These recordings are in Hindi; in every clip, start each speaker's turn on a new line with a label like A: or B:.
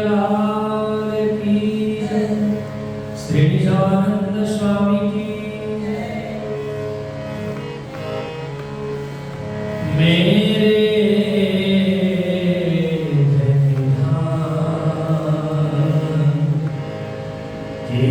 A: लाल की जय। श्री निजानंद स्वामी की मेरे के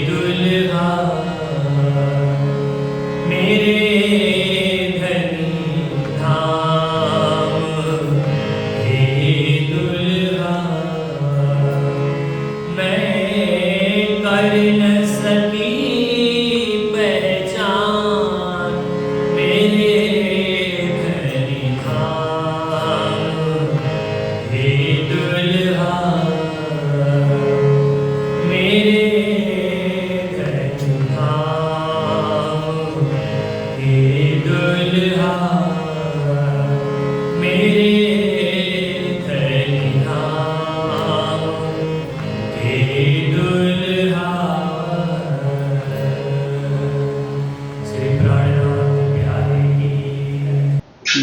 A: दुल्हा मेरे धाम के दुल्हा मैं कर न सकी पहचान मेरे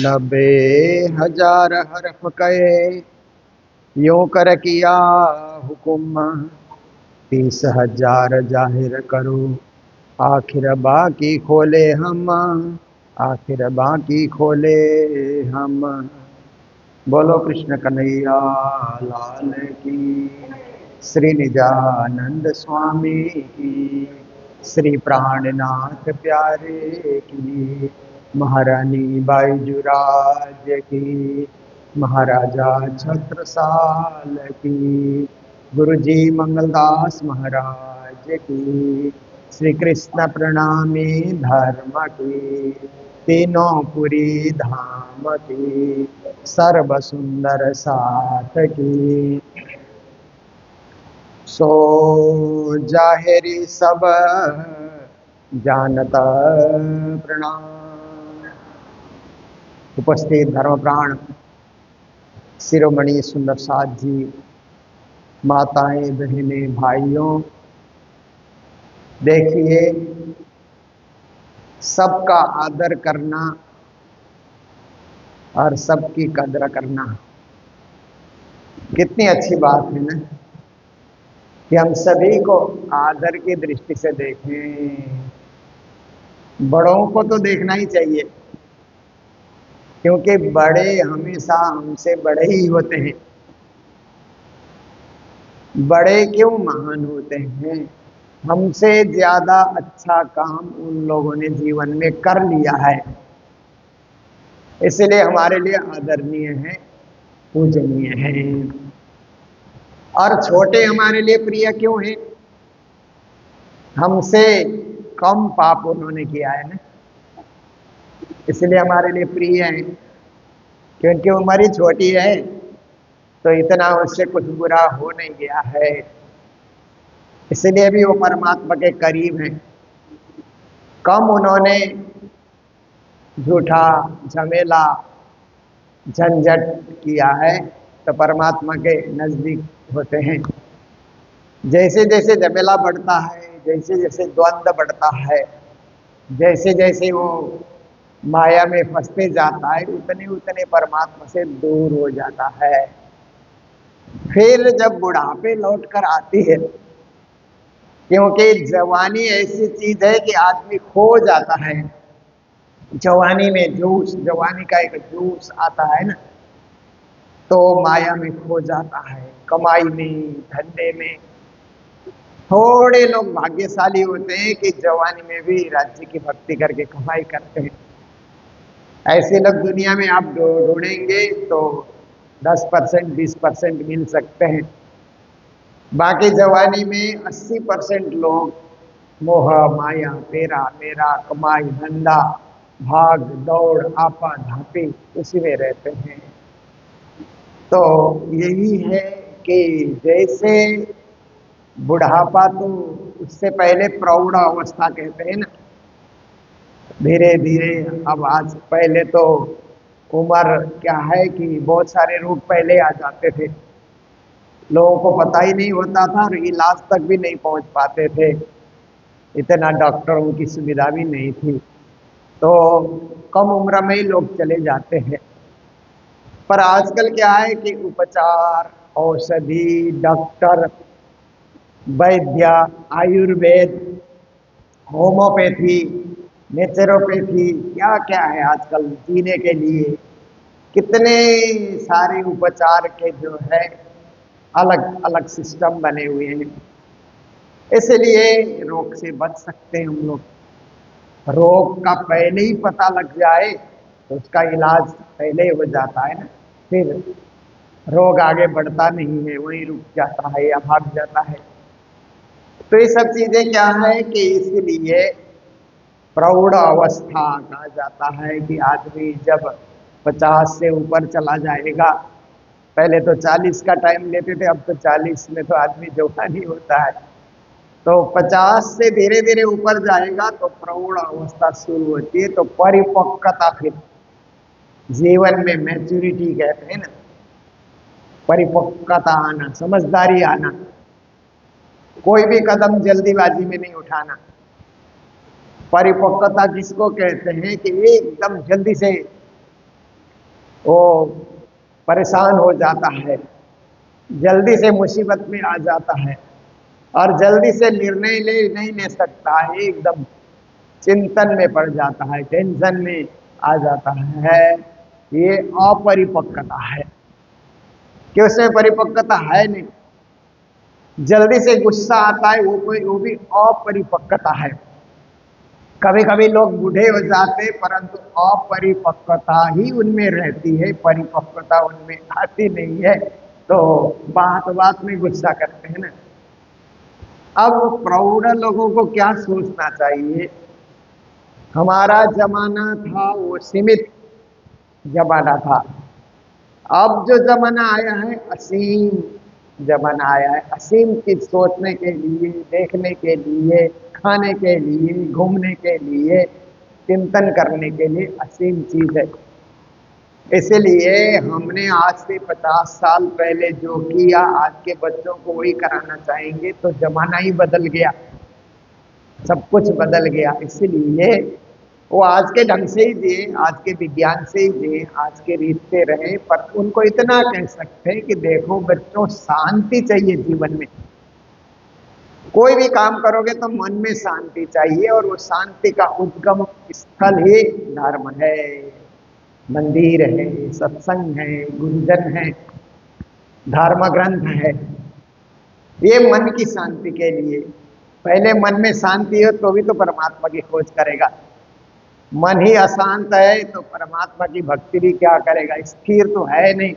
B: नब्बे हजार हरफ कहे यूं कर किया हुकुम 30,000 जाहिर करो आखिर बाकी खोले हम, आखिर बाकी खोले हम। बोलो कृष्ण कन्हैया लाल की, श्री निजानंद स्वामी की, श्री प्राणनाथ प्यारे की, महारानी बाईजुराज की, महाराजा छत्रसाल की, गुरुजी मंगलदास महाराज की, श्री कृष्ण प्रणामी धर्म की, तीनों पुरी धाम की, सर्व सुंदर साथ की। सो जाहिरी सब जानता प्रणाम। उपस्थित धर्मप्राण शिरोमणि सुंदर साथ जी, माताएं बहनें भाइयों, देखिए सबका आदर करना और सबकी कदर करना कितनी अच्छी बात है ना, कि हम सभी को आदर की दृष्टि से देखें। बड़ों को तो देखना ही चाहिए, क्योंकि बड़े हमेशा हमसे बड़े ही होते हैं। बड़े क्यों महान होते हैं? हमसे ज्यादा अच्छा काम उन लोगों ने जीवन में कर लिया है, इसलिए हमारे लिए आदरणीय है, पूजनीय है। और छोटे हमारे लिए प्रिय क्यों हैं? हमसे कम पाप उन्होंने किया है ना, इसलिए हमारे लिए प्रिय है। क्योंकि उम्र ही छोटी है, तो इतना उससे कुछ बुरा हो नहीं गया है, इसलिए भी वो परमात्मा के करीब है। कम उन्होंने झूठा झमेला झंझट किया है, तो परमात्मा के नजदीक होते हैं। जैसे जैसे झमेला बढ़ता है, जैसे जैसे द्वंद्व बढ़ता है, जैसे जैसे वो माया में फंसते जाता है, उतने उतने परमात्मा से दूर हो जाता है। फिर जब बुढ़ापे लौट कर आती है, क्योंकि जवानी ऐसी चीज है कि आदमी खो जाता है। जवानी में जोश, जवानी का एक जोश आता है ना, तो माया में खो जाता है, कमाई में, धंधे में। थोड़े लोग भाग्यशाली होते हैं कि जवानी में भी राज्य की भक्ति करके कमाई करते हैं। ऐसे लोग दुनिया में आप ढूंढेंगे तो 10% 20% मिल सकते हैं। बाकी जवानी में 80% लोग मोह माया तेरा मेरा, कमाई धंधा, भाग दौड़ आपा धापी, उसी में रहते हैं। तो यही है कि जैसे बुढ़ापा, तो उससे पहले प्रौढ़ अवस्था कहते हैं ना, धीरे धीरे। अब आज पहले तो उम्र क्या है कि बहुत सारे रोग पहले आ जाते थे, लोगों को पता ही नहीं होता था और इलाज तक भी नहीं पहुंच पाते थे, इतना डॉक्टरों की सुविधा भी नहीं थी, तो कम उम्र में ही लोग चले जाते हैं। पर आजकल क्या है कि उपचार, औषधि, डॉक्टर, वैद्य, आयुर्वेद, होम्योपैथी, नेचुरोपैथी, क्या क्या है आजकल जीने के लिए। कितने सारे उपचार के जो है अलग अलग सिस्टम बने हुए हैं, इसलिए रोग से बच सकते हैं हम लोग। रोग का पहले ही पता लग जाए तो उसका इलाज पहले ही हो जाता है ना, फिर रोग आगे बढ़ता नहीं है, वहीं रुक जाता है या भाग जाता है। तो ये सब चीजें क्या है कि इसलिए प्रौढ़ अवस्था कहा जाता है कि आदमी जब 50 से ऊपर चला जाएगा, पहले तो 40 का टाइम लेते थे, अब तो 40 में तो आदमी जवान ही होता है, तो 50 से धीरे धीरे ऊपर जाएगा तो प्रौढ़ अवस्था शुरू होती है। तो परिपक्वता, फिर जीवन में मैच्योरिटी कहते हैं ना, परिपक्वता आना, समझदारी आना, कोई भी कदम जल्दीबाजी में नहीं उठाना। परिपक्वता किसको कहते हैं कि एकदम जल्दी से वो परेशान हो जाता है, जल्दी से मुसीबत में आ जाता है, और जल्दी से निर्णय नहीं ले सकता है, एकदम चिंतन में पड़ जाता है, टेंशन में आ जाता है। ये अपरिपक्वता है कि उसमें परिपक्वता है नहीं। जल्दी से गुस्सा आता है, वो भी अपरिपक्वता है। कभी कभी लोग बूढ़े हो जाते, परंतु अपरिपक्वता ही उनमें रहती है, परिपक्वता उनमें आती नहीं है। तो बात बात में गुस्सा करते हैं ना। अब प्रौढ़ लोगों को क्या सोचना चाहिए? हमारा जमाना था वो सीमित जमाना था। अब जो जमाना आया है असीम जमाना आया है। असीम चीज सोचने के लिए, देखने के लिए, खाने के लिए, घूमने के लिए, चिंतन करने के लिए असीम चीज है। इसलिए हमने आज से 50 साल पहले जो किया, आज के बच्चों को वही कराना चाहेंगे तो जमाना ही बदल गया, सब कुछ बदल गया। इसलिए वो आज के ढंग से ही जिए, आज के विज्ञान से ही जिए, आज के रीत से रहे। पर उनको इतना कह सकते हैं कि देखो बच्चों, शांति चाहिए जीवन में। कोई भी काम करोगे तो मन में शांति चाहिए, और वो शांति का उद्गम स्थल ही धर्म है, मंदिर है, सत्संग है, गुरुजन है, धर्म ग्रंथ है। ये मन की शांति के लिए। पहले मन में शांति हो तो भी तो परमात्मा की खोज करेगा। मन ही अशांत है तो परमात्मा की भक्ति भी क्या करेगा, स्थिर तो है नहीं।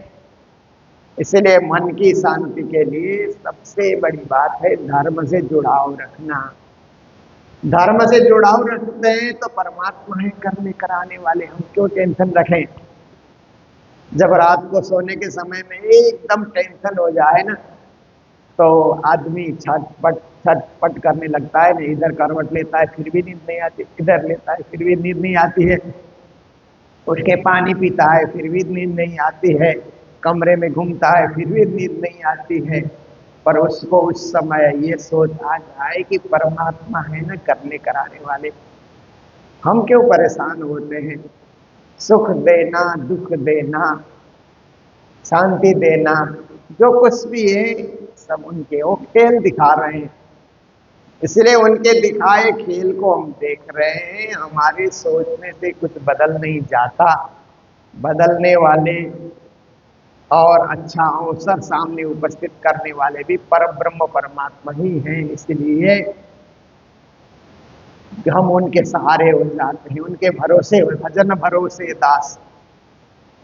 B: इसलिए मन की शांति के लिए सबसे बड़ी बात है धर्म से जुड़ाव रखना। धर्म से जुड़ाव रखते हैं तो परमात्मा है करने कराने वाले, हम क्यों टेंशन रखें। जब रात को सोने के समय में एकदम टेंशन हो जाए ना, तो आदमी छटपट छटपट करने लगता है। नहीं, इधर करवट लेता है फिर भी नींद नहीं आती, इधर लेता है फिर भी नींद नहीं आती है, उठ के पानी पीता है फिर भी नींद नहीं आती है, कमरे में घूमता है फिर भी नींद नहीं आती है। पर उसको उस समय ये सोच आ जाए कि परमात्मा है ना करने कराने वाले, हम क्यों परेशान होते हैं। सुख देना, दुख देना, शांति देना, जो कुछ भी है सब उनके, वो खेल दिखा रहे हैं। इसलिए उनके दिखाए खेल को हम देख रहे हैं। हमारे सोचने से कुछ बदल नहीं जाता। बदलने वाले और अच्छा अवसर सामने उपस्थित करने वाले भी परब्रह्म परमात्मा ही हैं। इसलिए हम उनके सहारे हो जाते हैं, उनके भरोसे, भजन भरोसे दास।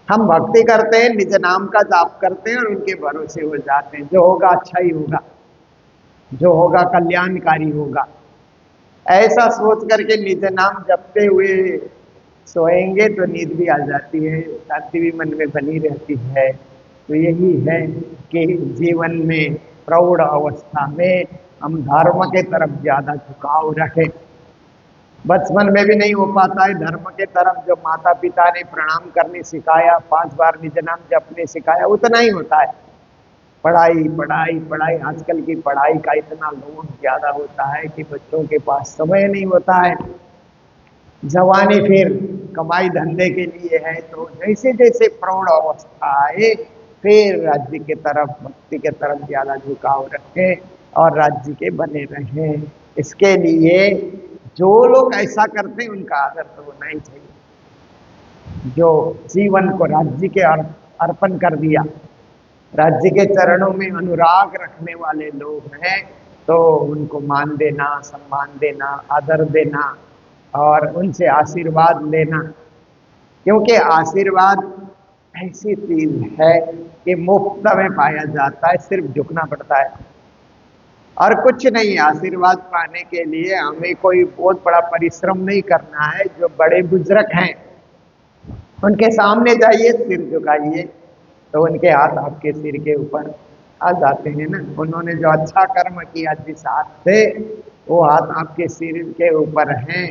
B: हम भक्ति करते हैं, निज नाम का जाप करते हैं और उनके भरोसे हो जाते हैं। जो होगा अच्छा ही होगा, जो होगा कल्याणकारी होगा, ऐसा सोच करके निज नाम जपते हुए सोएंगे तो नींद भी आ जाती है, शांति भी मन में बनी रहती है। तो यही है कि जीवन में प्रौढ़ अवस्था में हम धर्म के तरफ ज्यादा झुकाव रखें। बचपन में भी नहीं हो पाता है धर्म के तरफ। जो माता पिता ने प्रणाम करने सिखाया, 5 बार निज नाम जपने सिखाया, उतना ही होता है। पढ़ाई पढ़ाई पढ़ाई, आजकल की पढ़ाई का इतना लोड ज्यादा होता है कि बच्चों के पास समय नहीं होता है। जवानी फिर कमाई धंधे के लिए है। तो जैसे जैसे प्रौढ़ अवस्था आए फिर राज्य के तरफ, भक्ति के तरफ ज्यादा झुकाव रखें और राज्य के बने रहें। इसके लिए जो लोग ऐसा करते हैं उनका आदर तो होना ही चाहिए। जो जीवन को राज्य के अर्पण कर दिया, राज्य के चरणों में अनुराग रखने वाले लोग हैं, तो उनको मान देना, सम्मान देना, आदर देना और उनसे आशीर्वाद लेना। क्योंकि आशीर्वाद ऐसी चीज है कि मुफ्त में पाया जाता है, सिर्फ झुकना पड़ता है और कुछ नहीं। आशीर्वाद पाने के लिए हमें कोई बहुत बड़ा परिश्रम नहीं करना है। जो बड़े बुजुर्ग हैं उनके सामने जाइए, सिर झुकाइए, तो उनके हाथ आपके सिर के ऊपर आ जाते हैं ना। उन्होंने जो अच्छा कर्म किया जिस हाथ से, वो हाथ आपके सिर के ऊपर हैं।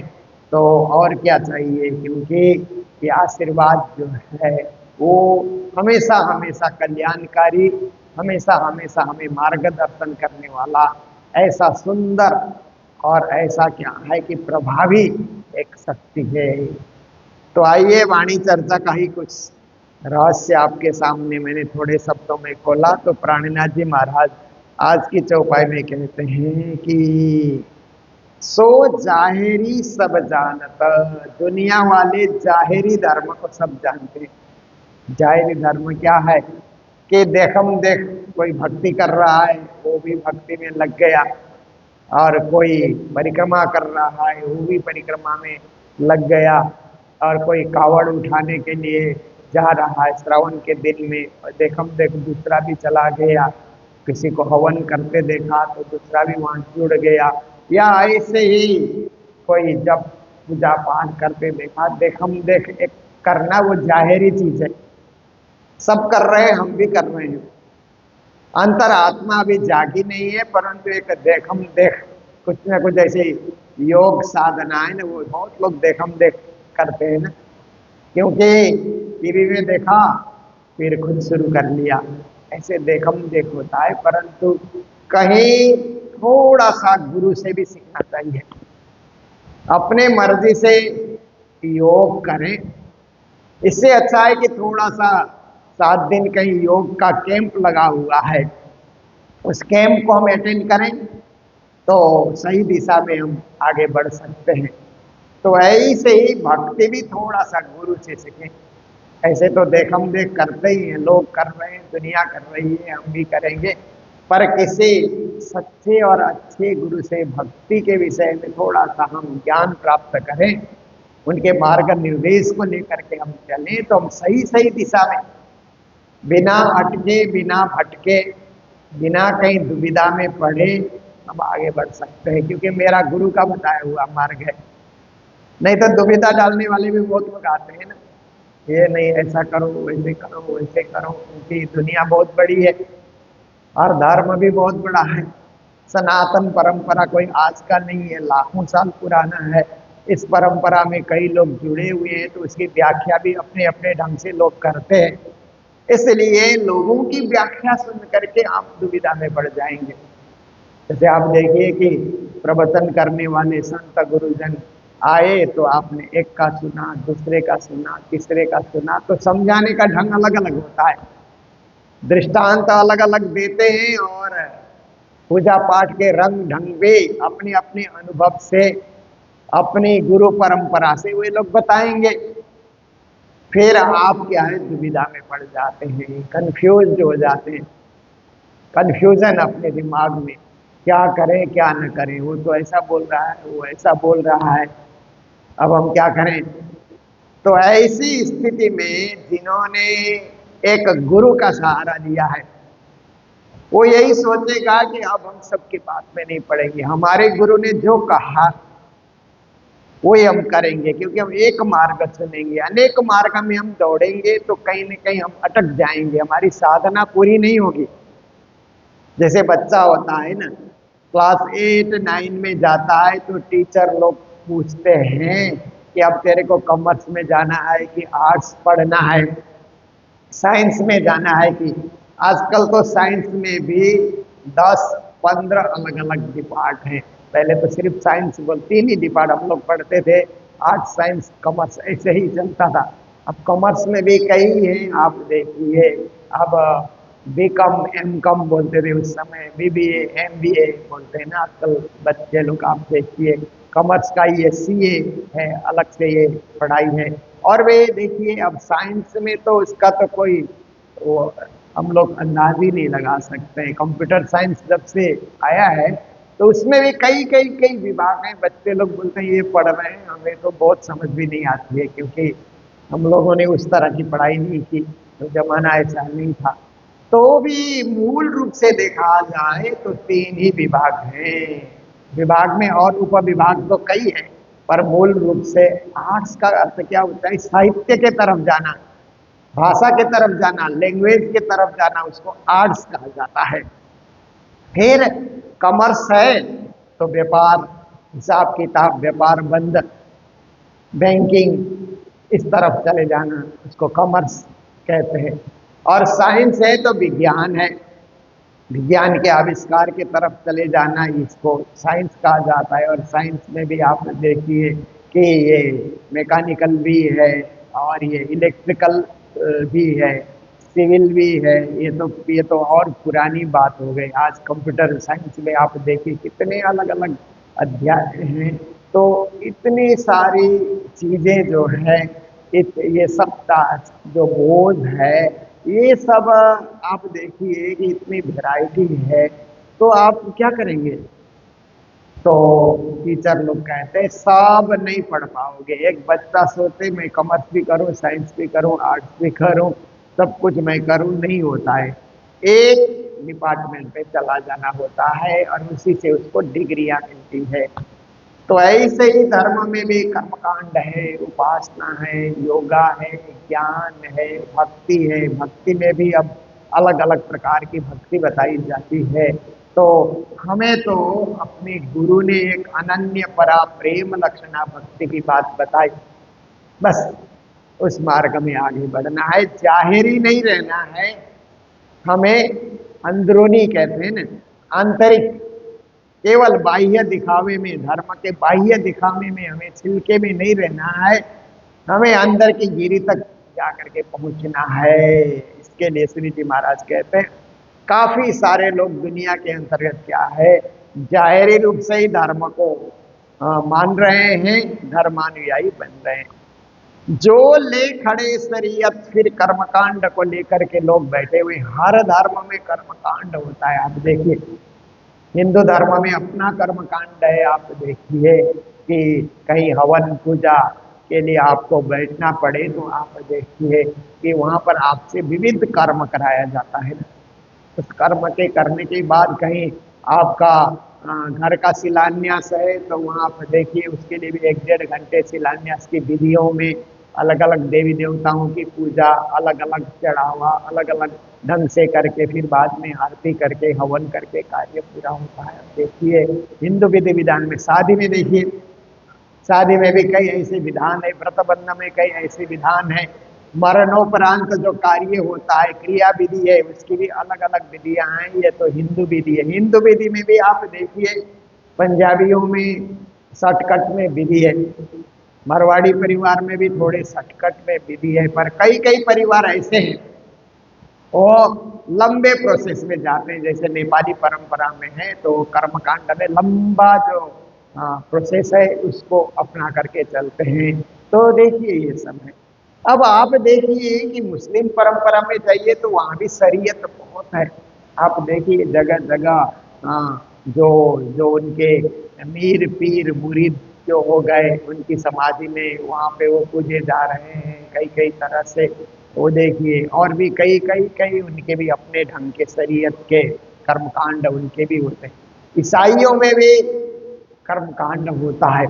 B: तो और क्या चाहिए, क्योंकि ये आशीर्वाद जो है वो हमेशा हमेशा कल्याणकारी, हमेशा हमेशा हमें मार्गदर्शन करने वाला ऐसा सुंदर और ऐसा क्या है कि प्रभावी एक शक्ति है। तो आइए वाणी चर्चा का ही कुछ रहस्य आपके सामने मैंने थोड़े शब्दों में खोला। तो प्राणनाथ जी महाराज आज की चौपाई में कहते हैं कि सो जाहिरी सब जानता। दुनिया वाले जाहिरी धर्म को सब जानते हैं। जाहिरी धर्म क्या है कि देखम देख कोई भक्ति कर रहा है वो भी भक्ति में लग गया, और कोई परिक्रमा कर रहा है वो भी परिक्रमा में लग गया, और कोई कावड़ उठाने के लिए जा रहा है श्रावण के दिन में, और देखम देख दूसरा भी चला गया। किसी को हवन करते देखा तो दूसरा भी वहां जुड़ गया, या ऐसे ही कोई जब पूजा पाठ करते देखा। देखम देख एक करना वो जाहिरी चीज है, सब कर रहे हैं हम भी कर रहे हैं। अंतरात्मा अभी जागी नहीं है, परंतु एक देखम देख कुछ ना कुछ ऐसे योग साधना है ना, वो बहुत लोग देखम देख करते हैं ना, क्योंकि टीवी में देखा फिर खुद शुरू कर लिया, ऐसे देखम देख होता है। परंतु कहीं थोड़ा सा गुरु से भी सीखना चाहिए, अपने मर्जी से योग करें। इससे अच्छा है कि थोड़ा सा 7 दिन कहीं योग का कैंप लगा हुआ है, उस कैंप को हम अटेंड करें तो सही दिशा में हम आगे बढ़ सकते हैं। तो ऐसे ही भक्ति भी थोड़ा सा गुरु से सीखें। ऐसे तो देखम देख करते ही हैं, लोग कर रहे हैं, दुनिया कर रही है, हम भी करेंगे। पर किसी सच्चे और अच्छे गुरु से भक्ति के विषय में थोड़ा सा हम ज्ञान प्राप्त करें, उनके मार्ग निर्देश को लेकर के हम चलें, तो हम सही सही दिशा में बिना अटके, बिना भटके, बिना कहीं दुविधा में पड़े हम आगे बढ़ सकते हैं, क्योंकि मेरा गुरु का बताया हुआ मार्ग है। नहीं तो दुविधा डालने वाले भी बहुत लोग आते हैं ना, ये नहीं ऐसा करो, वैसे करो, वैसे करो, क्योंकि दुनिया बहुत बड़ी है और धर्म भी बहुत बड़ा है। सनातन परंपरा कोई आज का नहीं है, लाखों साल पुराना है। इस परंपरा में कई लोग जुड़े हुए हैं, तो उसकी व्याख्या भी अपने अपने ढंग से लोग करते हैं। इसलिए लोगों की व्याख्या सुन करके आप दुविधा में पड़ जाएंगे। जैसे आप देखिए कि प्रवचन करने वाले संत गुरुजन आए तो आपने एक का सुना, दूसरे का सुना, तीसरे का सुना, तो समझाने का ढंग अलग अलग होता है, दृष्टांत अलग अलग देते हैं, और पूजा पाठ के रंग ढंग भी अपने अपने अनुभव से, अपनी गुरु परंपरा से वे लोग बताएंगे। फिर आप क्या है दुविधा में पड़ जाते हैं, कंफ्यूज हो जाते हैं, कंफ्यूजन अपने दिमाग में, क्या करें क्या न करें, वो तो ऐसा बोल रहा है, वो ऐसा बोल रहा है, अब हम क्या करें। तो ऐसी स्थिति में जिन्होंने एक गुरु का सहारा लिया है, वो यही सोचेगा कि अब हम सबकी बात में नहीं पड़ेंगे, हमारे गुरु ने जो कहा वही हम करेंगे, क्योंकि हम एक मार्ग चुनेंगे। अनेक मार्ग में हम दौड़ेंगे तो कहीं न कहीं हम अटक जाएंगे, हमारी साधना पूरी नहीं होगी। जैसे बच्चा होता है ना, क्लास 8 9 में जाता है तो टीचर लोग पूछते हैं कि अब तेरे को कॉमर्स में जाना है कि आर्ट्स पढ़ना है, साइंस में जाना है कि। आजकल तो साइंस में भी 10 15 अलग अलग डिपार्ट हैं। पहले तो सिर्फ साइंस बोल 3 ही डिपार्ट हम लोग पढ़ते थे, आर्ट्स साइंस कॉमर्स ऐसे ही चलता था। अब कॉमर्स में भी कई हैं, आप देखिए अब बीकॉम एमकॉम बोलते थे उस समय, बीबीए एमबीए बोलते हैं ना आजकल बच्चे लोग। आप देखिए कॉमर्स का ये सीए है, अलग से ये पढ़ाई है। और वे देखिए अब साइंस में तो उसका तो कोई वो हम लोग अंदाज ही नहीं लगा सकते। कंप्यूटर साइंस जब से आया है तो उसमें भी कई कई कई विभाग हैं। बच्चे लोग बोलते हैं ये पढ़ रहे हैं, हमें तो बहुत समझ भी नहीं आती है, क्योंकि हम लोगों ने उस तरह की पढ़ाई नहीं की, तो जमाना ऐसा नहीं था। तो भी मूल रूप से देखा जाए तो 3 ही विभाग हैं। विभाग में और उप विभाग तो कई हैं, पर मूल रूप से आर्ट्स का अर्थ क्या होता है, साहित्य के तरफ जाना, भाषा के तरफ जाना, लैंग्वेज के तरफ जाना, उसको आर्ट्स कहा जाता है। फिर कॉमर्स है तो व्यापार, हिसाब किताब, व्यापार बंद, बैंकिंग, इस तरफ चले जाना, उसको कॉमर्स कहते हैं। और साइंस है तो विज्ञान है, विज्ञान के आविष्कार की तरफ चले जाना, इसको साइंस कहा जाता है। और साइंस में भी आप देखिए कि ये मैकेनिकल भी है और ये इलेक्ट्रिकल भी है, सिविल भी है। ये तो और पुरानी बात हो गई। आज कंप्यूटर साइंस में आप देखिए कितने अलग अलग अध्याय हैं। तो इतनी सारी चीजें जो है, ये सब जो बोझ है, ये सब आप देखिए कि इतनी वैरायटी है, तो आप क्या करेंगे? तो टीचर लोग कहते हैं सब नहीं पढ़ पाओगे। एक बच्चा सोचे मैं कॉमर्स भी करूं, साइंस भी करूं, आर्ट्स भी करूं, सब कुछ मैं करूं, नहीं होता है। एक डिपार्टमेंट पे चला जाना होता है और उसी से उसको डिग्रियां मिलती है। तो ऐसे ही धर्म में भी कर्मकांड है, उपासना है, योगा है, ज्ञान है, भक्ति है। भक्ति में भी अब अलग अलग प्रकार की भक्ति बताई जाती है। तो हमें तो अपने गुरु ने एक अनन्य परा प्रेम लक्षणा भक्ति की बात बताई। बस उस मार्ग में आगे बढ़ना है, जाहिरी नहीं रहना है। हमें अंदरूनी कहते हैं ना, आंतरिक, केवल बाह्य दिखावे में, धर्म के बाह्य दिखावे में, हमें छिलके में नहीं रहना है। हमें अंदर की गिरी तक जाकर के पहुंचना है। इसके लिए श्री जी महाराज कहते हैं, काफी सारे लोग दुनिया के अंतर्गत क्या है, जाहिरी रूप से ही धर्म को मान रहे हैं, धर्मानुयायी बन रहे हैं। जो ले खड़े शरीयत फिर कर्मकांड को लेकर के लोग बैठे हुए। हर धर्म में कर्मकांड होता है। आप देखिए हिंदू धर्म में अपना कर्मकांड है। आप देखिए कि कहीं हवन पूजा के लिए आपको बैठना पड़े तो आप देखिए कि वहां पर आपसे विविध कर्म कराया जाता है। उस कर्म के करने के बाद कहीं आपका घर का शिलान्यास है तो वहाँ आप देखिए उसके लिए भी 1-1.5 घंटे शिलान्यास की विधियों में अलग अलग देवी देवताओं की पूजा, अलग अलग चढ़ावा, अलग अलग ढंग से करके फिर बाद में आरती करके हवन करके कार्य पूरा होता है। देखिए हिंदू विधि विधान में, शादी में देखिए, शादी में भी कई ऐसे विधान है, व्रत बंधन में कई ऐसे विधान है, मरणोपरांत जो कार्य होता है, क्रिया विधि है, उसकी भी अलग अलग विधियां हैं। ये तो हिंदू विधि है। हिंदू विधि में भी आप देखिए पंजाबियों में शॉर्टकट में विधि है, मारवाड़ी परिवार में भी थोड़े शॉर्टकट में विधि है, पर कई कई परिवार ऐसे हैं वो लंबे प्रोसेस में जाते हैं। जैसे नेपाली परंपरा में है तो कर्मकांड में लंबा जो प्रोसेस है उसको अपना करके चलते हैं। तो देखिए ये सब है। अब आप देखिए कि मुस्लिम परंपरा में जाइए तो वहां भी शरीयत बहुत है। आप देखिए जगह जगह जो जो उनके मीर पीर मुरीद जो हो गए उनकी समाधि में वहां पे वो पूजे जा रहे हैं कई कई तरह से। वो देखिए और भी कई कई कई उनके भी अपने ढंग के शरीयत के कर्मकांड उनके भी होते हैं। ईसाइयों में भी कर्मकांड होता है।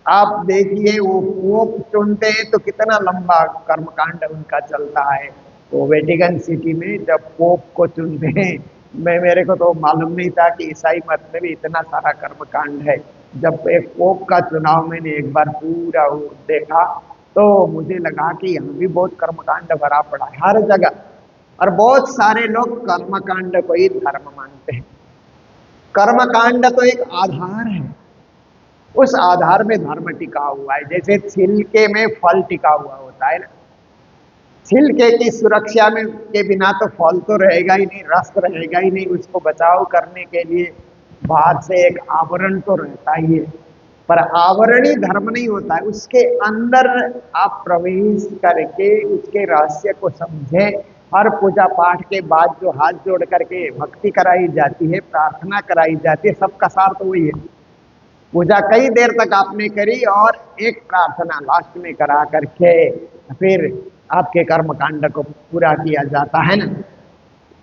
B: आप देखिए वो पोप चुनते हैं तो कितना लंबा कर्मकांड उनका चलता है। तो वेटिकन सिटी में जब पोप को चुनते हैं, मेरे को तो मालूम नहीं था कि ईसाई मत में भी इतना सारा कर्मकांड है। जब एक पोप का चुनाव मैंने एक बार पूरा देखा तो मुझे लगा कि यहाँ भी बहुत कर्मकांड भरा पड़ा है हर जगह। और बहुत सारे लोग कर्मकांड को ही धर्म मानते हैं। कर्मकांड तो एक आधार है, उस आधार में धर्म टिका हुआ है। जैसे छिलके में फल टिका हुआ होता है ना, छिलके की सुरक्षा में के बिना तो फल तो रहेगा ही नहीं, रस रहेगा ही नहीं। उसको बचाव करने के लिए बाहर से एक आवरण तो रहता ही है, पर आवरण ही धर्म नहीं होता है। उसके अंदर आप प्रवेश करके उसके रहस्य को समझें। हर पूजा पाठ के बाद जो हाथ जोड़ करके भक्ति कराई जाती है, प्रार्थना कराई जाती है, सबका सार तो वही है। पूजा कई देर तक आपने करी और एक प्रार्थना लास्ट में करा करके फिर आपके कर्म कांड को पूरा किया जाता है ना।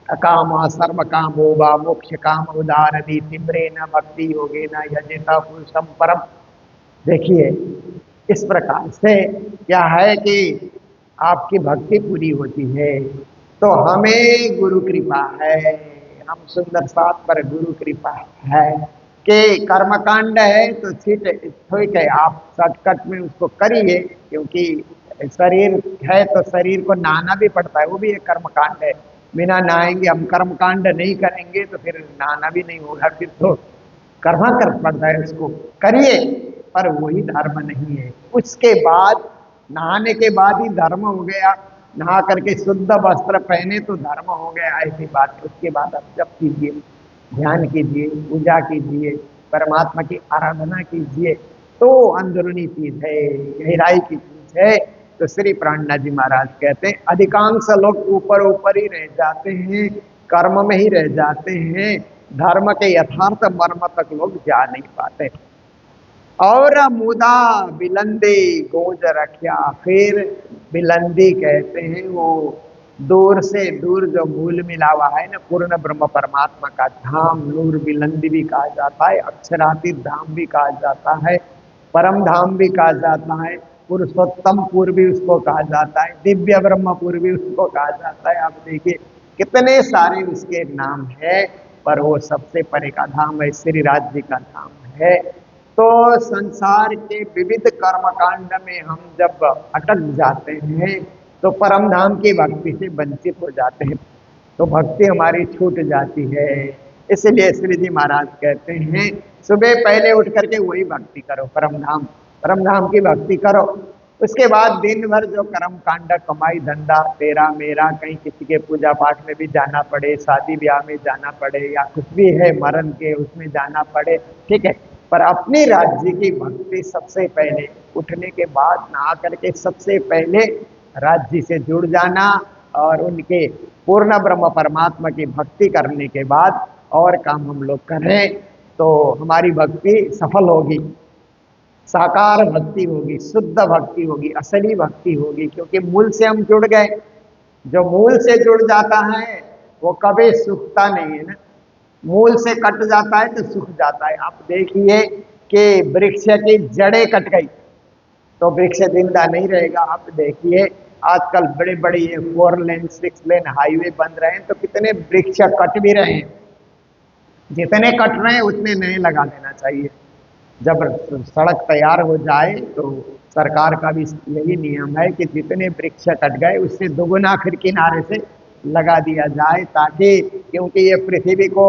B: अकाम सर्व काम होगा मोक्ष काम उदार दी तिम्रे न भक्ति होगे न यजता पुरुषम परम। देखिए इस प्रकार से क्या है कि आपकी भक्ति पूरी होती है। तो हमें गुरु कृपा है, हम सुंदर साथ पर गुरु कृपा है कि कर्मकांड है तो ठीक है, आप शॉर्टकट में उसको करिए, क्योंकि शरीर है तो शरीर को नहाना भी पड़ता है, वो भी एक कर्मकांड है। बिना नहाएंगे हम, कर्मकांड नहीं करेंगे तो फिर नहाना भी नहीं होगा, फिर तो कर्मा कर पड़ता है, उसको करिए, पर वही धर्म नहीं है। उसके बाद नहाने के बाद ही धर्म हो गया, नहा करके शुद्ध वस्त्र पहने तो धर्म हो गया, ऐसी बात। उसके बाद आप जप कीजिए, ध्यान कीजिए, पूजा कीजिए, परमात्मा की आराधना कीजिए, तो अंदरूनी चीज है, गहराई की चीज है। तो श्री प्राणनाथ जी महाराज कहते हैं अधिकांश लोग ऊपर ऊपर ही रह जाते हैं, कर्म में ही रह जाते हैं, धर्म के यथार्थ मर्म तक लोग जा नहीं पाते। और मुदा बिलंदी गोज रखिया, फिर बिलंदी कहते हैं वो दूर से दूर जो मूल मिला हुआ है ना, पूर्ण ब्रह्म परमात्मा का धाम, नूर बिलंदी भी कहा जाता है, अक्षरातीत धाम भी कहा जाता है, परम धाम भी कहा जाता है, पुरुषोत्तमपुर भी उसको कहा जाता है, दिव्य ब्रह्मपुर भी उसको कहा जाता है। आप देखिए कितने सारे उसके नाम है, पर वो सबसे परे का धाम है, श्री राज जी का धाम है। तो संसार के विविध कर्मकांड में हम जब अटक जाते हैं तो परम धाम की भक्ति से वंचित हो जाते हैं, तो भक्ति हमारी छूट जाती है। इसलिए श्री जी महाराज कहते हैं सुबह पहले उठ करके वही भक्ति करो, परम धाम की भक्ति करो। उसके बाद दिन भर जो कर्म कांड, कमाई धंधा तेरा मेरा, कहीं किसी के पूजा पाठ में भी जाना पड़े, शादी ब्याह में जाना पड़े, या कुछ भी है मरण के उसमें जाना पड़े, ठीक है, पर अपने राज्य की भक्ति सबसे पहले, उठने के बाद नहा करके सबसे पहले राज्य से जुड़ जाना, और उनके पूर्ण ब्रह्म परमात्मा की भक्ति करने के बाद और काम हम लोग करें तो हमारी भक्ति सफल होगी, साकार भक्ति होगी, शुद्ध भक्ति होगी, असली भक्ति होगी, क्योंकि मूल से हम जुड़ गए। जो मूल से जुड़ जाता है वो कभी सूखता नहीं है ना, मूल से कट जाता है तो सूख जाता है। आप देखिए कि वृक्ष की जड़ें कट गई तो वृक्ष जिंदा नहीं रहेगा। आप देखिए आजकल बड़े बड़े ये 4 लेन 6 लेन हाईवे बन रहे हैं तो कितने वृक्ष कट भी रहे हैं, जितने कट रहे हैं उतने नए लगा देना चाहिए। जब सड़क तैयार हो जाए तो सरकार का भी यही नियम है कि जितने वृक्ष कट गए उससे दोगुना फिर किनारे से लगा दिया जाए, ताकि क्योंकि ये पृथ्वी को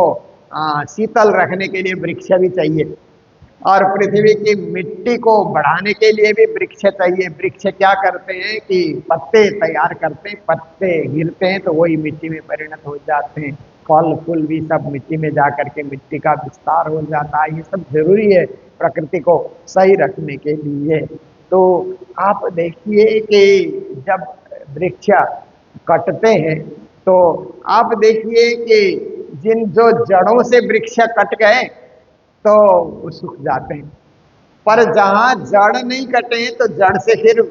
B: शीतल रखने के लिए वृक्ष भी चाहिए, और पृथ्वी की मिट्टी को बढ़ाने के लिए भी वृक्ष चाहिए। वृक्ष क्या करते हैं कि पत्ते तैयार करते हैं, पत्ते गिरते हैं तो वही मिट्टी में परिणत हो जाते हैं, फल फूल भी सब मिट्टी में जा करके मिट्टी का विस्तार हो जाता है। ये सब जरूरी है प्रकृति को सही रखने के लिए। तो आप देखिए कि जब वृक्ष कटते हैं तो आप देखिए कि जिन जो जड़ों से वृक्ष कट गए तो वो सूख जाते हैं, पर जहां जड़ नहीं कटे हैं तो जड़ से फिर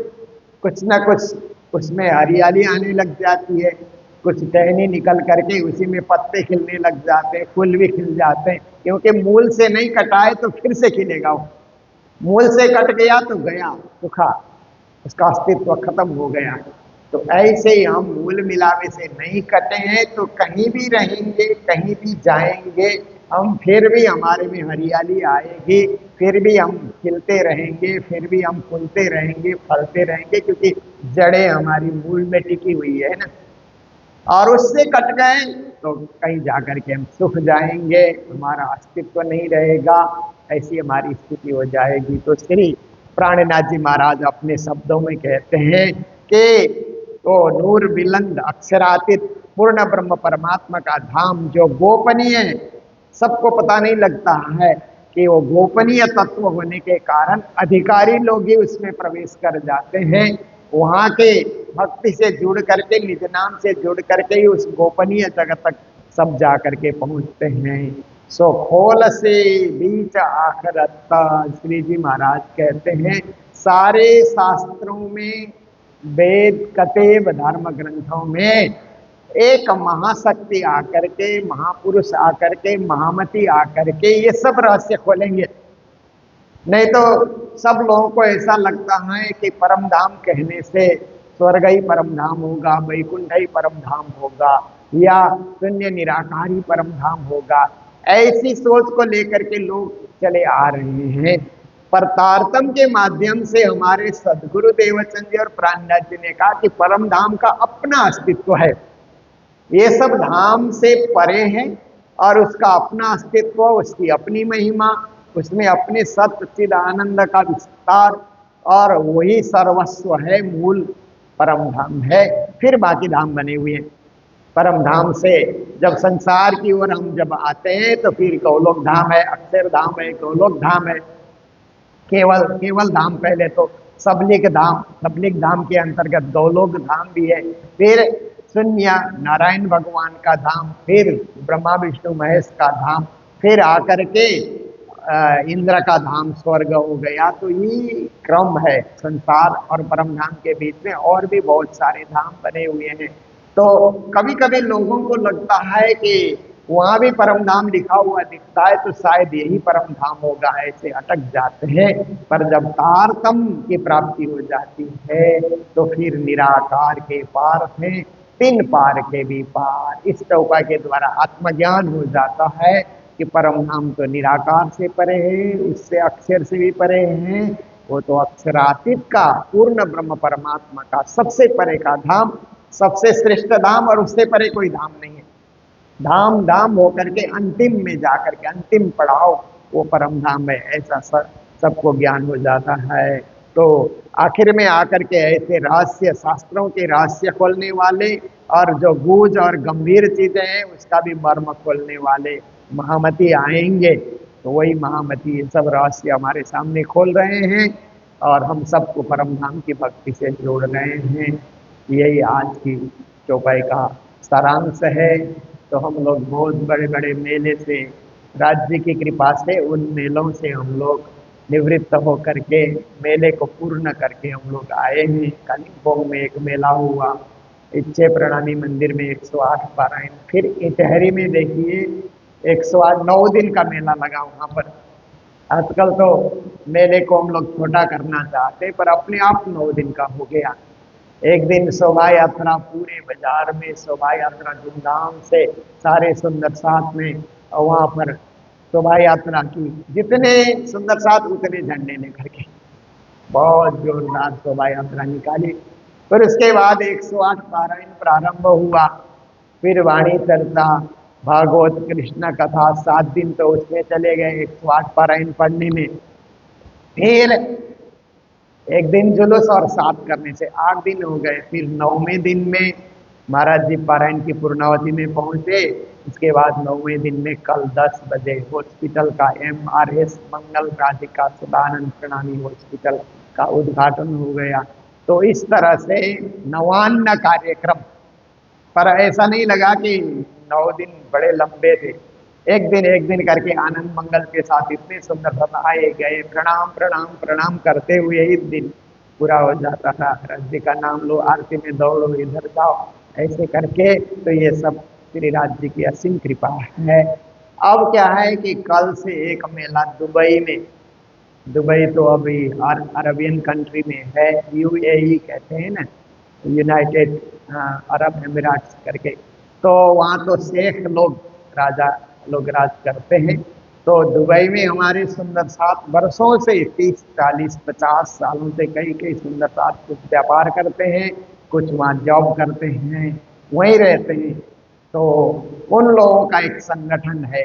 B: कुछ ना कुछ उसमें हरियाली आने लग जाती है, कुछ टहनी निकल करके उसी में पत्ते खिलने लग जाते हैं, फूल भी खिल जाते हैं, क्योंकि मूल से नहीं कटाए तो फिर से खिलेगा। वो मूल से कट गया तो गया, सूखा, उसका अस्तित्व खत्म हो गया। तो ऐसे ही हम मूल मिलावे से नहीं कटे हैं तो कहीं भी रहेंगे, कहीं भी जाएंगे, हम फिर भी हमारे में हरियाली आएगी, फिर भी हम खिलते रहेंगे, फिर भी हम फूलते रहेंगे, फलते रहेंगे, क्योंकि जड़ें हमारी मूल में टिकी हुई है ना। और उससे कट गए तो कहीं जाकर के हम सूख जाएंगे, हमारा अस्तित्व नहीं रहेगा, ऐसी हमारी स्थिति हो जाएगी। तो श्री प्राणनाथ जी महाराज अपने शब्दों में कहते हैं कि तो नूर बिलंद अक्षरातीत पूर्ण ब्रह्म परमात्मा का धाम जो गोपनीय है, सबको पता नहीं लगता है कि वो गोपनीय तत्व होने के कारण अधिकारी लोग ही उसमें प्रवेश कर जाते हैं। वहां के भक्ति से जुड़ करके, निज नाम से जुड़ करके ही उस गोपनीय जगत तक सब जा करके पहुंचते हैं। सो खोल से बीच आखरता, श्री जी महाराज कहते हैं सारे शास्त्रों में, वेद कतेब धर्म ग्रंथों में एक महाशक्ति आकर के, महापुरुष आकर के, महामती आकर के ये सब रहस्य खोलेंगे। नहीं तो सब लोगों को ऐसा लगता है कि परम धाम कहने से स्वर्ग ही परम धाम होगा, वैकुंठ ही परम धाम होगा, या शून्य निराकार ही परम धाम होगा। ऐसी सोच को लेकर के लोग चले आ रहे हैं। पर तारतम के माध्यम से हमारे सदगुरु देवचंद जी और प्राणनाथ जी ने कहा कि परम धाम का अपना अस्तित्व है, ये सब धाम से परे है, और उसका अपना अस्तित्व, उसकी अपनी महिमा, उसमें अपने सत्य चिद आनंद का विस्तार, और वही सर्वस्व है, मूल परम धाम है। फिर बाकी धाम बने हुए हैं। परम धाम से जब संसार की ओर हम जब आते हैं तो फिर गौलोक धाम है, अक्षर धाम है, गौलोक धाम है, केवल केवल धाम पहले तो सबलिक धाम, सबलिक धाम के अंतर्गत गौलोक धाम भी है। फिर शून्य नारायण भगवान का धाम, फिर ब्रह्मा विष्णु महेश का धाम, फिर आकर के इंद्र का धाम स्वर्ग हो गया। तो ये क्रम है संसार और परम धाम के बीच में। और भी बहुत सारे धाम बने हुए हैं। तो कभी कभी लोगों को लगता है कि वहां भी परम धाम लिखा हुआ दिखता है तो शायद यही परम धाम होगा, ऐसे अटक जाते हैं। पर जब तारतम की प्राप्ति हो जाती है तो फिर निराकार के पार है, तीन पार के भी पार। इस चौपाई के द्वारा आत्मज्ञान हो जाता है कि परम धाम तो निराकार से परे है, उससे अक्षर से भी परे हैं। वो तो अक्षरातीत का पूर्ण ब्रह्म परमात्मा का सबसे परे का धाम, सबसे श्रेष्ठ धाम, और उससे परे कोई धाम नहीं है। धाम धाम होकर के अंतिम में जाकर के अंतिम पड़ाव वो परम धाम है, ऐसा सबको ज्ञान हो जाता है। तो आखिर में आकर के ऐसे रहस्य, शास्त्रों के रहस्य खोलने वाले और जो गूढ़ और गंभीर चीजें हैं उसका भी मर्म खोलने वाले महामती आएंगे। तो वही महामती ये सब रहस्य हमारे सामने खोल रहे हैं और हम सबको परम धाम की भक्ति से जोड़ रहे हैं। यही आज की चौपाई का सारांश है। तो हम लोग बहुत बड़े बड़े मेले से, राज्य की कृपा से उन मेलों से हम लोग निवृत्त होकर के मेले को पूर्ण करके हम लोग आए हैं। कालिम्पोंग में एक मेला हुआ, इच्छे प्रणामी मंदिर में 108 पारायण, फिर इटहरी में देखिए 108 9 दिन का मेला लगा वहाँ पर। आजकल तो मेले को हम लोग छोटा करना चाहते पर अपने आप 9 दिन का हो गया। एक दिन शोभा यात्रा, पूरे बाजार में शोभा यात्रा धूमधाम से, सारे सुंदर साथ में वहाँ पर शोभा यात्रा की। जितने सुंदर साथ उतने झंडे लेकर के बहुत जोरदार शोभा यात्रा निकाली। फिर उसके बाद 108 पारायण प्रारंभ हुआ। फिर वाणी चर्चा, भागवत, कृष्ण कथा, 7 दिन तो उसमें चले गए 108 पारायण पढ़ने में। फिर एक दिन जुलूस और 7 करने से 8 दिन हो गए। फिर 9वें दिन में महाराज जी पारायण की पूर्णावती में पहुंचे। इसके बाद 9वें दिन में कल 10 बजे हॉस्पिटल का MRS मंगल राधिका सदानंद प्रणामी हॉस्पिटल का उद्घाटन हो गया। तो इस तरह से 99 कार्यक्रम, पर ऐसा नहीं लगा कि 9 दिन बड़े लंबे थे। एक दिन करके आनंद मंगल के साथ इतने सुंदर सब आए गए, प्रणाम प्रणाम प्रणाम करते हुए ही दिन पूरा हो जाता था। राज्य का नाम लो, आरती में दौड़ो, इधर जाओ, ऐसे करके। तो ये सब श्री राज्य की असीम कृपा है। अब क्या है कि कल से एक मेला दुबई में, दुबई तो अभी अरबियन कंट्री में है, UAE कहते हैं ना, यूनाइटेड अरब एमिरेट्स करके। तो वहाँ तो शेख लोग, राजा लोग राज करते हैं। तो दुबई में हमारे सुंदर साथ वर्षों से 30 40 50 सालों से कई कई सुंदर साथ कुछ व्यापार करते हैं, कुछ वहाँ जॉब करते हैं, वहीं रहते हैं। तो उन लोगों का एक संगठन है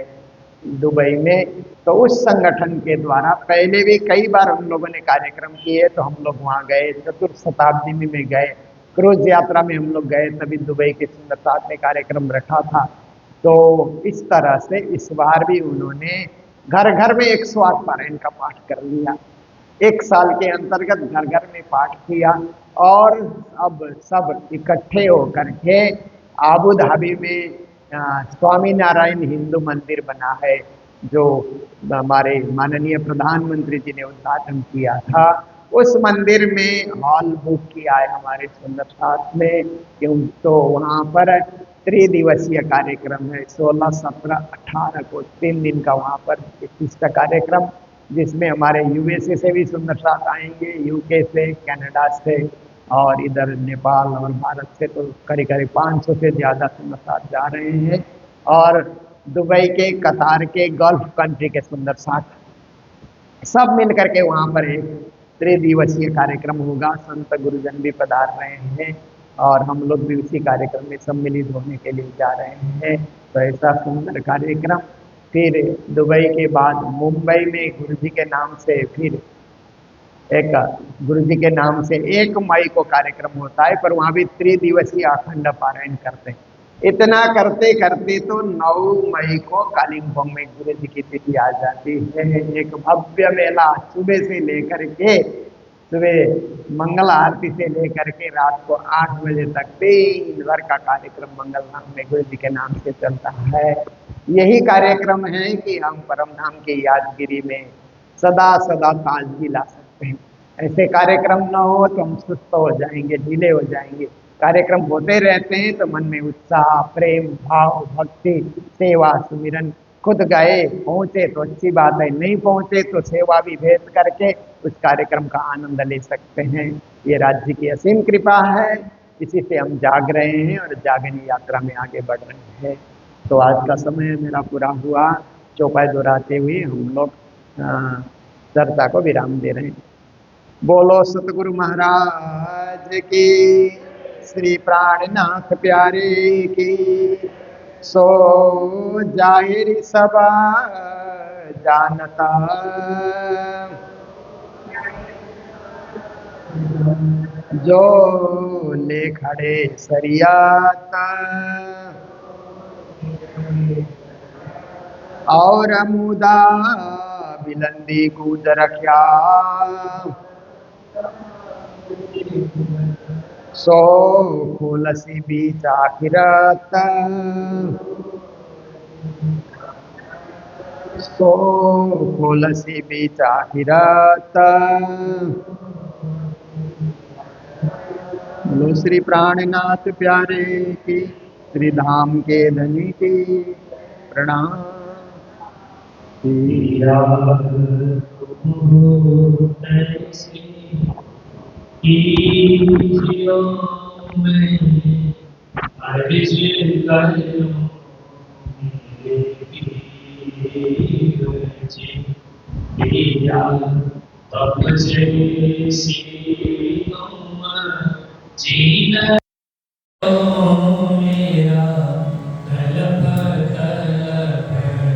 B: दुबई में। तो उस संगठन के द्वारा पहले भी कई बार उन लोगों ने कार्यक्रम किए। तो हम लोग वहाँ गए, चतुर्थ शताब्दी में गए, क्रूज यात्रा में हम लोग गए, तभी दुबई के सुंदर साथ में कार्यक्रम रखा था। तो इस तरह से इस बार भी उन्होंने घर घर में 108 पारायण का पाठ कर लिया। एक साल के अंतर्गत घर घर में पाठ किया। और अब सब इकट्ठे होकर के आबू धाबी में स्वामी नारायण हिंदू मंदिर बना है, जो हमारे माननीय प्रधानमंत्री जी ने उद्घाटन किया था। उस मंदिर में हॉल बुक किया है हमारे सुंदर साथ में, क्यों तो वहाँ पर 3 दिवसीय कार्यक्रम है, 16 17 18 को 3 दिन का वहाँ पर विशिष्ट कार्यक्रम, जिसमें हमारे USA से भी सुंदर साथ आएंगे, UK से, कनाडा से, और इधर नेपाल और भारत से तो करीब करीब 500 से ज़्यादा सुंदर साथ जा रहे हैं। और दुबई के, कतार के, गल्फ कंट्री के सुंदर साथ सब मिल करके वहाँ पर एक 3 दिवसीय कार्यक्रम होगा। संत गुरुजन भी पधार रहे हैं और हम लोग भी उसी कार्यक्रम में सम्मिलित होने के लिए जा रहे हैं। तो ऐसा सुंदर कार्यक्रम। फिर दुबई के बाद मुंबई में गुरु जी के नाम से फिर एक गुरु जी के नाम से 1 मई को कार्यक्रम होता है, पर वहां भी त्रिदिवसीय अखंड पारायण करते हैं। इतना करते करते तो 9 मई को कालिम्पोंग में गुरु जी की तिथि आ जाती है। एक भव्य मेला सुबह से लेकर के, सुबह मंगल आरती से लेकर के रात को 8 बजे तक दिन भर का कार्यक्रम मंगल धाम में गुरु जी के नाम से चलता है। यही कार्यक्रम है कि हम परम धाम की यादगिरी में सदा सदा ताजगी ला सकते हैं। ऐसे कार्यक्रम न हो तो हम सुस्त हो जाएंगे, ढीले हो जाएंगे। कार्यक्रम होते रहते हैं तो मन में उत्साह, प्रेम भाव, भक्ति, सेवा, सुमिरन, खुद गए पहुंचे तो अच्छी बात है, नहीं पहुंचे तो सेवा भी भेज करके उस कार्यक्रम का आनंद ले सकते हैं। ये राज्य की असीम कृपा है, इसी से हम जाग रहे हैं और जागनी यात्रा में आगे बढ़ रहे हैं। तो आज का समय मेरा पूरा हुआ। चौपाई दोहराते हुए हम लोग चर्चा को विराम दे रहे हैं। बोलो सतगुरु महाराज की, श्री प्राणनाथ प्यारे की। सो जाहिर सबा जानता, जो ले खड़े सरियाता, और मुदा बिलंदी कूद रख्या। सो खोलसी बीच आखिरत, सो खोलसी बीच आखिरत। बोलो श्री प्राणनाथ प्यारे की, श्री धाम के धनी की प्रणाम।
A: जीना मेरा तलब तलब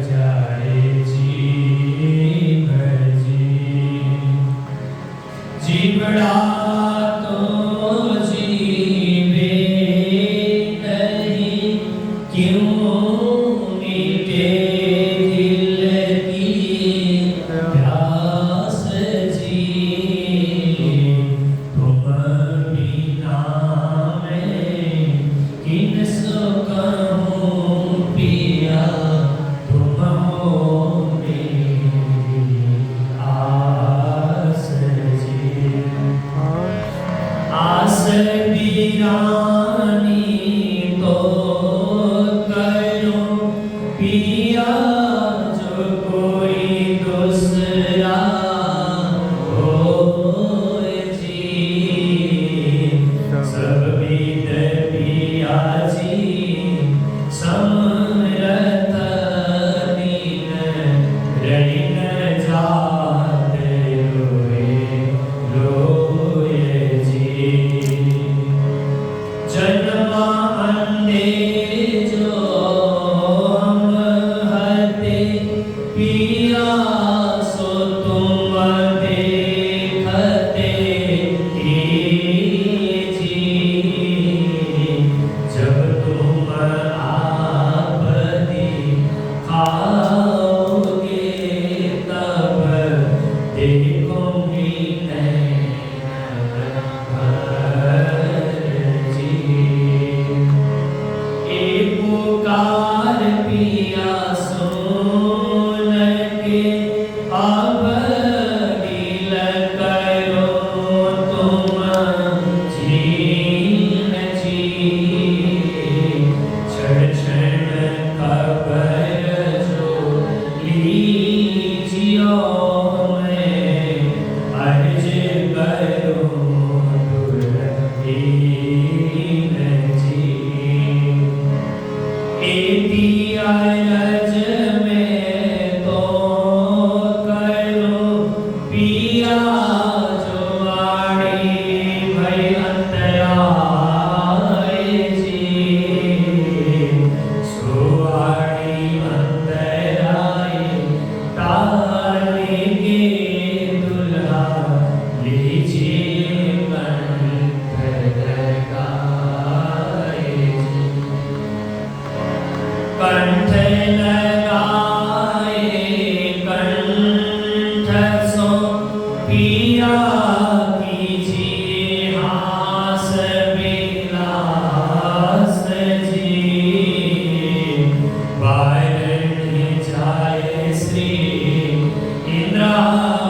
A: जाए जीव जीवड़ा तो जीवे नहीं, क्यों मीटे दिल की प्यास जी। तुम बिना मैं किन सो कहूँ पिया, तुम हो मेरी आस जी। आस बिरानी तो करो पिया, जो कोई दूसरा हो जी। सब विद पिया जी समरथ दीन, ऋण जात रोए रोए जी। जन्मा अंधे जो हम हते पिया, सो तुम देखते ही जी। जब तुम आप दिखाओगे तब देखूंगी नैन भर जी। एक पुकार पिया सुन के, अब दिल करो तुम जीन जी। क्षण क्षण खबर जो लीजियो, मैं अर्ज करूं दुर्दीन जी। एती अरज में तो करो पिया, जो आड़ी भई अंतराय जी। सो आड़ी अंतराय ताने के दुल्हा राम